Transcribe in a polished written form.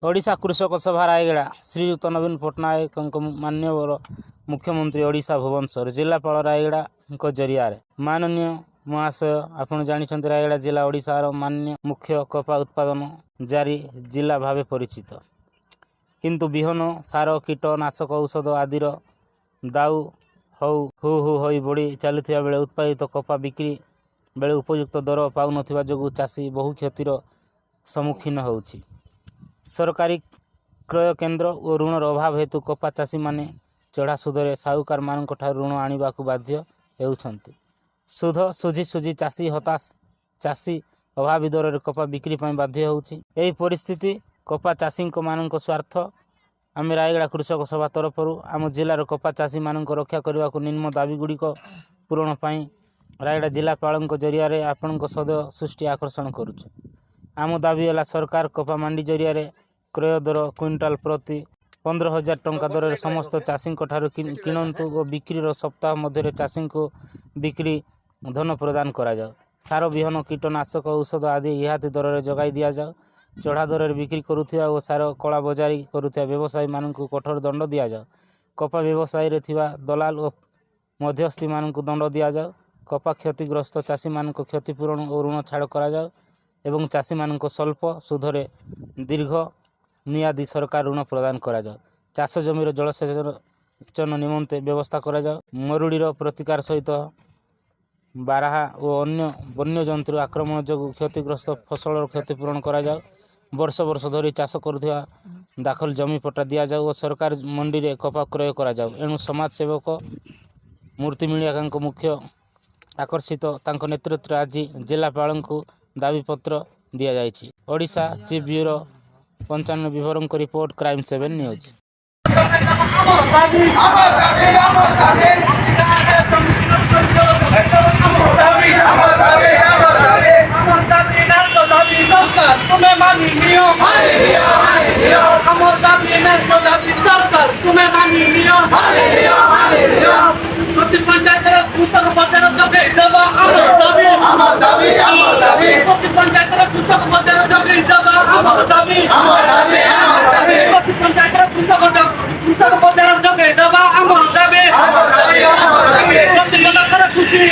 ओडिशा कृषक सभा रायगड़ा श्रीयुक्त नवीन पट्टनायक माननीय मुख्यमंत्री ओडिशा भुवनेश्वर जिलापाल रायगड़ा जरिया माननीय महाशय आपड़ जानते रायगड़ा जिला ओडिशार मान्य मुख्य कपा उत्पादन जारी जिला भावे परिचित किंतु बिहन सार कीटनाशक औषध आदिर दाऊ हु हु हो बढ़ी चलुवा बेले उत्पादित कपा बिक्री बेले उपयुक्त दर पाउन जो चाषी बहु क्षतिर सम्मुखीन होउछि। सरकारी क्रय केन्द्र और ऋणर अभाव हेतु कपा चाषी माने चढ़ा सुधरे साहूकार मान ऋण आने बाध्य होउछन्ति। सुध सुझी सुझी चाषी हताश चाषी अभावी दर कपा बिक्री बाध्य होउछि। एही परिस्थिति कपा चाषी मान स्वार्थ आम रायगड़ा कृषक सभा तरफ आम जिलार कपा चाषी मान रक्षा करने को निम्न दाबी गुड़िक पूरण पाई रायगड़ा जिलापाल जरिया आपण सदैव सृष्टि आकर्षण करुछु। आम दाबी है सरकार कपा मंडी जरिया क्रय दर क्विंटाल प्रति 15,000 टंका दर समस्त चाषी किणतु और बिक्री सप्ताह मध्य चाषी को बिक्री धन प्रदान करा जाओ। सार विहन कीटनाशक औषध आदि रिहाती दर में जगाई दि जाओ। चढ़ा दर बिक्री करुवा और सार कला बजारी करुवा व्यवसायी मान कठोर दंड दि जाओ। कपा व्यवसायी रे थिबा दलाल और मध्यस्थी मान दंड दि जाओ। कपा क्षतिग्रस्त चाषी मान क्षतिपूरण और ऋण छाड़ करा जाओ एवं चाषी मान स्वल्प सुधरे दीर्घ मियादी सरकार ऋण प्रदान करा जाओ। चाष जमीर जलसेचन निमंते व्यवस्था करा जाओ। मरुड़ीर प्रतिकार सहित बारहा और अन्य वन्य जंतु आक्रमण जो क्षतिग्रस्त फसल क्षतिपूरण करा जाओ। वर्ष वर्ष धरी चाष करुवा दाखल जमी पट्टा दि जाओ और सरकार मंडी रे कपा क्रय करा जाओ। एणु समाज सेवक मूर्ति मिलिया मुख्य आकर्षित नेतृत्व आज जिलापाल को दाबीपत्र दि जाइछि। ओडिशा चीफ ब्यूरो 95 विवरण को रिपोर्ट क्राइम 7 न्यूज। खुशी